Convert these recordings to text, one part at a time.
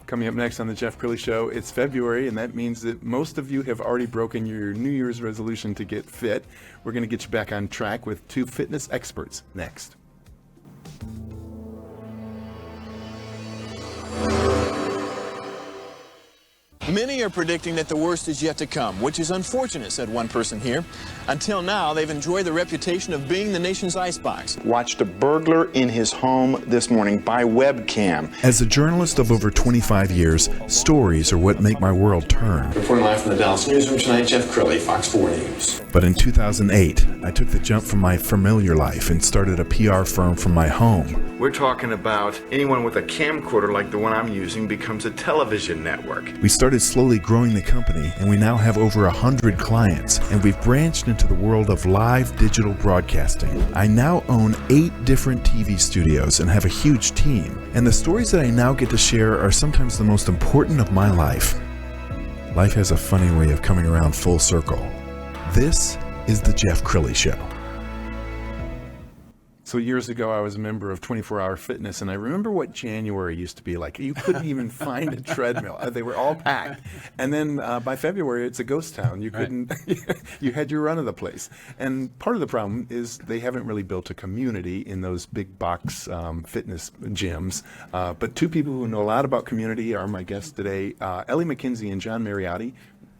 Coming up next on the Jeff Crilley Show, it's February, and that means that most of you have already broken your New Year's resolution to get fit. We're going to get you back on track with two fitness experts next. Many are predicting that the worst is yet to come, which is unfortunate, said one person here. Until now, they've enjoyed the reputation of being the nation's icebox. Watched a burglar in his home this morning by webcam. As a journalist of over 25 years, stories are what make my world turn. Reporting live from the Dallas newsroom tonight, Jeff Crilley, Fox 4 News. But in 2008, I took the jump from my familiar life and started a PR firm from my home. We're talking about anyone with a camcorder like the one I'm using becomes a television network. We started slowly growing the company, and we now have over 100 clients, and we've branched into the world of live digital broadcasting. I now own 8 different TV studios and have a huge team, and the stories that I now get to share are sometimes the most important of my life. Life has a funny way of coming around full circle. This is the Jeff Crilley Show. So years ago, I was a member of 24 Hour Fitness, and I remember what January used to be like. You couldn't even find a treadmill. They were all packed. And then by February, it's a ghost town. You couldn't, you had your run of the place. And part of the problem is they haven't really built a community in those big box fitness gyms. But two people who know a lot about community are my guests today, Ellie, McKenzie, and John Mariotti,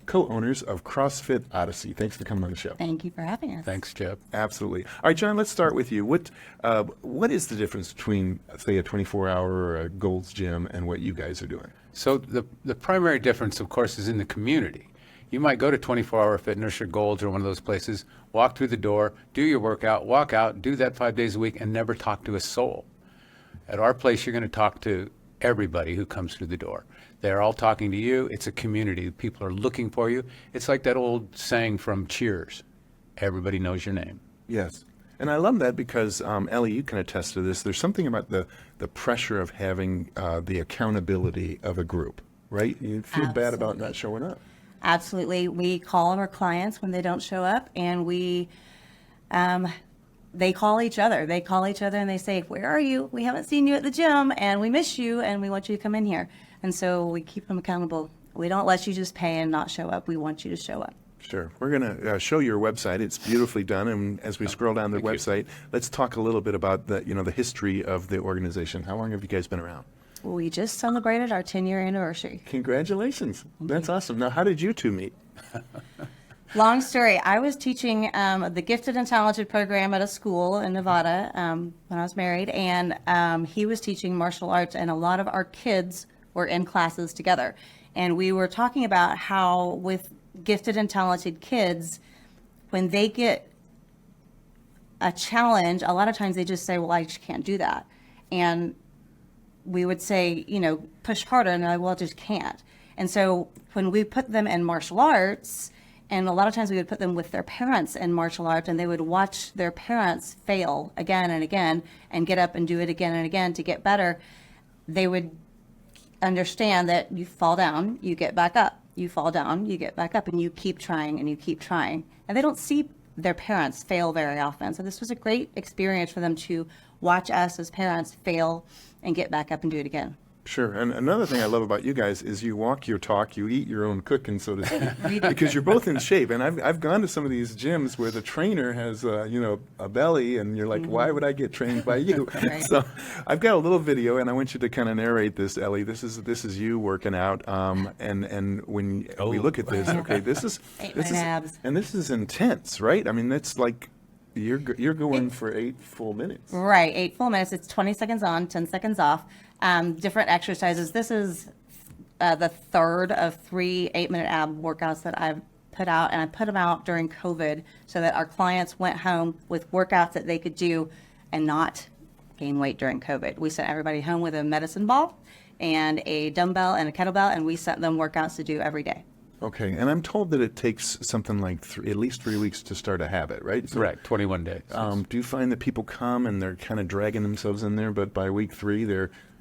co-owners of CrossFit Odyssey. Thanks for coming on the show. Thank you for having us. Thanks, Jeff. Absolutely. All right, John, let's start with you. What is the difference between, say, a 24-hour or a Gold's Gym and what you guys are doing? So the primary difference, of course, is in the community. You might go to 24 Hour Fitness or Gold's or one of those places, walk through the door, do your workout, walk out, do that 5 days a week, and never talk to a soul. At our place, you're going to talk to everybody who comes through the door. They're all talking to you. It's a community. People are looking for you. It's like that old saying from Cheers. Everybody knows your name. Yes. And I love that because, Ellie, you can attest to this. There's something about the pressure of having the accountability of a group, right? You feel bad about not showing up. Absolutely. We call our clients when they don't show up, and they call each other. They call each other and they say, "Where are you? We haven't seen you at the gym, and we miss you, and we want you to come in here." And so we keep them accountable. We don't let you just pay and not show up. We want you to show up. Sure. We're going to show your website. It's beautifully done. And as we scroll down the website, let's talk a little bit about the history of the organization. How long have you guys been around? We just celebrated our 10-year anniversary. Congratulations. That's awesome. Now, how did you two meet? Long story. I was teaching the Gifted and Talented program at a school in Nevada when I was married, and he was teaching martial arts, and a lot of our kids were in classes together. And we were talking about how with gifted and talented kids, when they get a challenge, a lot of times they just say, "Well, I just can't do that." And we would say, push harder, and they're like, "Well, I just can't." And so when we put them in martial arts, and a lot of times we would put them with their parents in martial arts, and they would watch their parents fail again and again and get up and do it again and again to get better, they would understand that you fall down, you get back up, you fall down, you get back up, and you keep trying and you keep trying. And they don't see their parents fail very often. So this was a great experience for them to watch us as parents fail and get back up and do it again. Sure. And another thing I love about you guys is you walk your talk, you eat your own cooking, so to speak, because you're both in shape. And I've gone to some of these gyms where the trainer has, a belly, and you're like, why would I get trained by you? Right. So I've got a little video, and I want you to kind of narrate this, Ellie. This is you working out, and when we look at this, okay, this is abs. and this is intense, right? I mean, that's like you're going for 8 full minutes. Right, 8 full minutes. It's 20 seconds on, 10 seconds off. Different exercises. This is the third of 3 8-minute ab workouts that I've put out, and I put them out during COVID so that our clients went home with workouts that they could do and not gain weight during COVID. We sent everybody home with a medicine ball and a dumbbell and a kettlebell, and we sent them workouts to do every day. Okay, and I'm told that it takes something like at least 3 weeks to start a habit, right? So, Correct, 21 days. Do you find that people come and they're kind of dragging themselves in there, but by week 3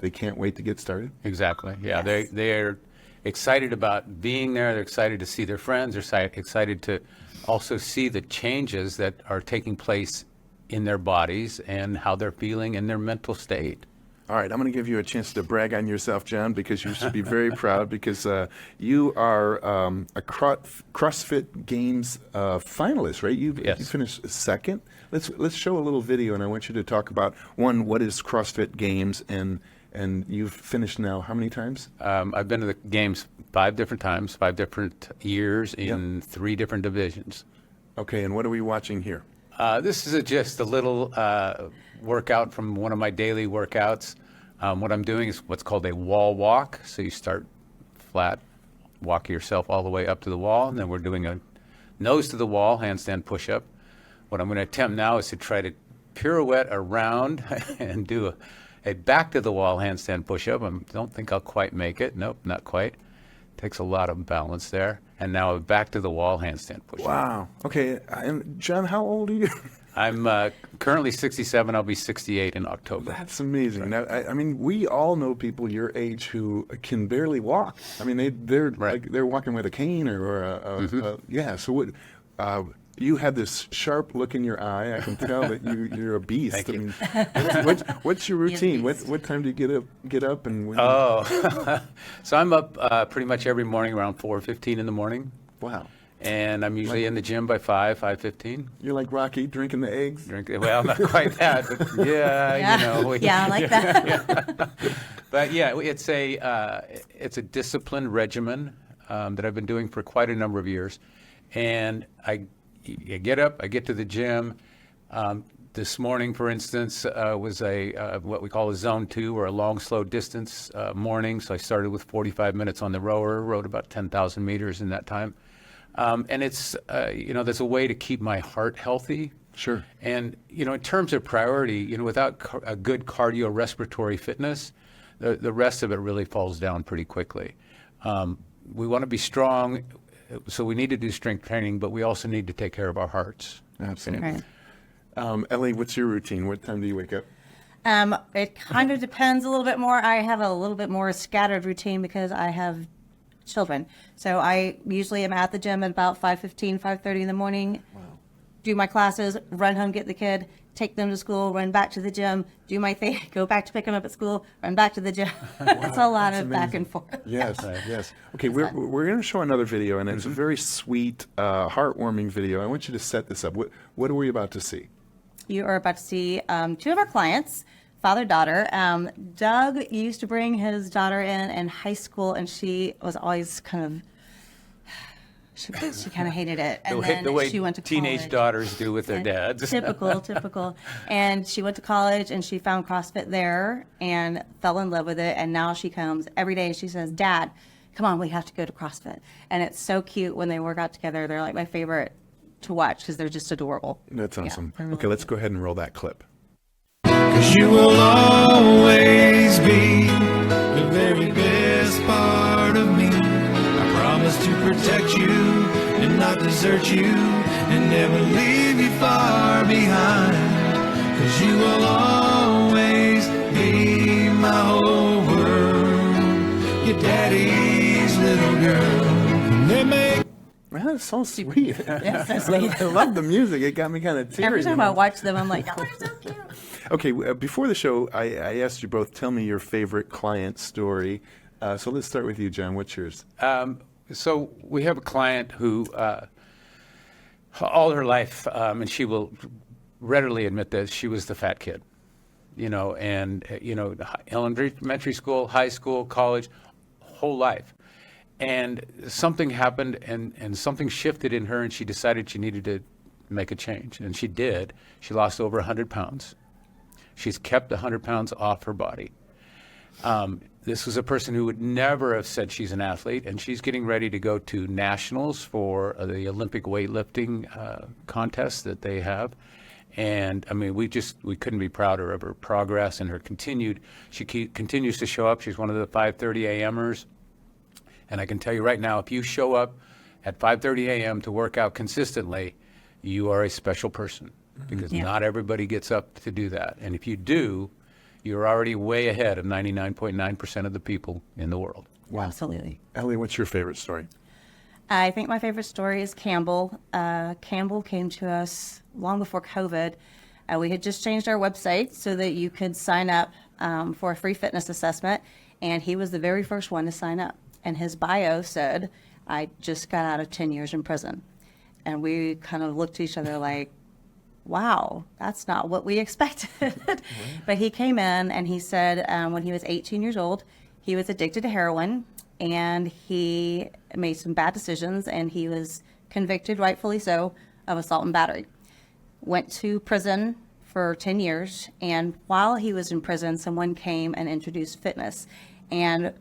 they can't wait to get started? Exactly. Yeah, Yes. they're excited about being there. They're excited to see their friends. They're excited to also see the changes that are taking place in their bodies and how they're feeling in their mental state. All right, I'm going to give you a chance to brag on yourself, John, because you should be very proud because you are a CrossFit Games finalist, right? You finished second. Let's show a little video, and I want you to talk about what is CrossFit Games, and you've finished now how many times? I've been to the games 5 different times, 5 different years in 3 different divisions. Okay, and what are we watching here? This is just a little workout from one of my daily workouts. What I'm doing is what's called a wall walk. So you start flat, walk yourself all the way up to the wall, and then we're doing a nose to the wall handstand push-up. What I'm going to attempt now is to try to pirouette around and do a back to the wall handstand push-up. I don't think I'll quite make it. Nope, not quite. Takes a lot of balance there. And now a back to the wall handstand push-up. Wow. Okay, and John, how old are you? I'm currently 67. I'll be 68 in October. That's amazing. Now, I mean, we all know people your age who can barely walk. I mean, they're like they're walking with a cane or yeah. So what? You have this sharp look in your eye. I can tell that you're a beast. Thank you. I mean, what's your routine? What time do you get up and when? Oh, so I'm up pretty much every morning around 4:15 in the morning. Wow. And I'm usually in the gym by 5:15. You're like Rocky, drinking the eggs? Well, not quite that, but yeah, you know. Yeah, I like that. But yeah, it's a disciplined regimen that I've been doing for quite a number of years. And I get up, I get to the gym. This morning, for instance, was what we call a zone 2 or a long, slow distance morning. So I started with 45 minutes on the rower, rode about 10,000 meters in that time. And it's, there's a way to keep my heart healthy. Sure. And, in terms of priority, without a good cardiorespiratory fitness, the rest of it really falls down pretty quickly. We want to be strong, so we need to do strength training, but we also need to take care of our hearts. Absolutely. Right. Ellie, what's your routine? What time do you wake up? It kind of depends a little bit more. I have a little bit more scattered routine because I have children. So I usually am at the gym at about 5:15, 5:30 in the morning, do my classes, run home, get the kid, take them to school, run back to the gym, do my thing, go back to pick them up at school, run back to the gym. It's a lot of back and forth. Yes, yes. Okay, we're going to show another video, and it's a very sweet, heartwarming video. I want you to set this up. What are we about to see? You are about to see 2 of our clients, father-daughter. Doug used to bring his daughter in high school, and she was always kind of, she kind of hated it. And The way she went to teenage college. daughters do with their dads. Typical. And she went to college, and she found CrossFit there and fell in love with it. And now she comes every day. She says, "Dad, come on, we have to go to CrossFit." And it's so cute when they work out together. They're like my favorite to watch because they're just adorable. That's awesome. they're really Okay, let's go ahead and roll that clip. 'Cause you will always be the very best part of me. I promise to protect you and not desert you and never leave you far behind. 'Cause you will always be my whole world, your daddy's little girl. And they make Man, that's so sweet. Yes, that's sweet. I love the music. It got me kind of teary. Every time I watch them, I'm like, "Oh, they're so cute." Okay, before the show, I asked you both, tell me your favorite client story. So let's start with you, John. What's yours? So we have a client who, all her life, and she will readily admit this, she was the fat kid, elementary school, high school, college, whole life. And something happened and something shifted in her, and she decided she needed to make a change. And she did. She lost over 100 pounds. She's kept 100 pounds off her body. This was a person who would never have said she's an athlete, and she's getting ready to go to nationals for the Olympic weightlifting contest that they have. And I mean, we couldn't be prouder of her progress and her she continues to show up. She's one of the 5:30 a.m.ers. And I can tell you right now, if you show up at 5:30 a.m. to work out consistently, you are a special person because not everybody gets up to do that. And if you do, you're already way ahead of 99.9% of the people in the world. Wow. Absolutely. Ellie, what's your favorite story? I think my favorite story is Campbell. Campbell came to us long before COVID. We had just changed our website so that you could sign up for a free fitness assessment, and he was the very first one to sign up. And his bio said, I just got out of 10 years in prison. And we kind of looked at each other like, wow, that's not what we expected. But he came in and he said when he was 18 years old, he was addicted to heroin, and he made some bad decisions, and he was convicted, rightfully so, of assault and battery. Went to prison for 10 years, and while he was in prison, someone came and introduced fitness. And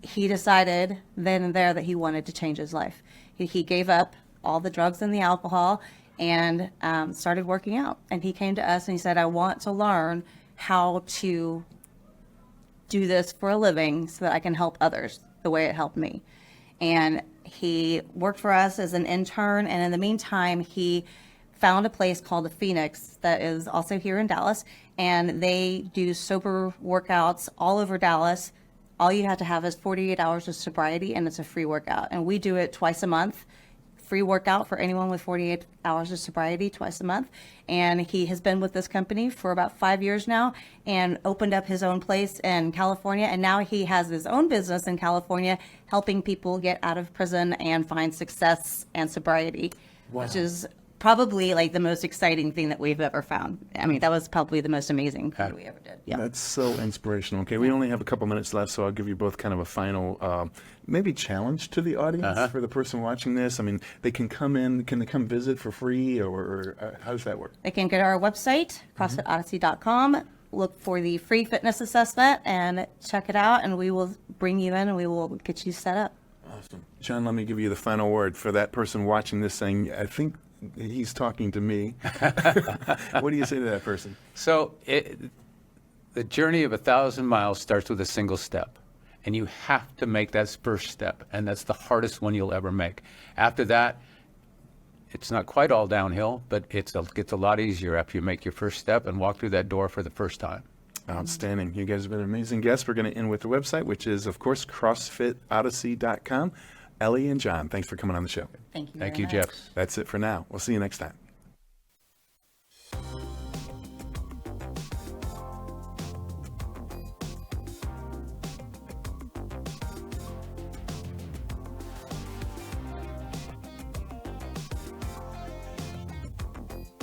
he decided then and there that he wanted to change his life. He gave up all the drugs and the alcohol and started working out. And he came to us and he said, I want to learn how to do this for a living so that I can help others the way it helped me. And he worked for us as an intern, and in the meantime, he found a place called the Phoenix that is also here in Dallas, and they do sober workouts all over Dallas. All you have to have is 48 hours of sobriety, and it's a free workout. And we do it twice a month. Free workout for anyone with 48 hours of sobriety twice a month. And he has been with this company for about 5 years now and opened up his own place in California. And now he has his own business in California, helping people get out of prison and find success and sobriety, which is probably like the most exciting thing that we've ever found. I mean, that was probably the most amazing thing we ever did. Yeah. That's so inspirational. Okay, we only have a couple minutes left, so I'll give you both kind of a final maybe challenge to the audience for the person watching this. I mean, they can come in, can they come visit for free, or how does that work? They can go to our website, CrossfitOdyssey.com, look for the free fitness assessment and check it out, and we will bring you in and we will get you set up. Awesome. John, let me give you the final word for that person watching this saying, I think he's talking to me. What do you say to that person? So the journey of 1,000 miles starts with a single step, and you have to make that first step, and that's the hardest one you'll ever make. After that, it's not quite all downhill, but it gets a lot easier after you make your first step and walk through that door for the first time. Outstanding. You guys have been amazing guests. We're going to end with the website, which is, of course, CrossfitOdyssey.com. Ellie and John, thanks for coming on the show. Thank you. Thank very you, much. Jeff. That's it for now. We'll see you next time.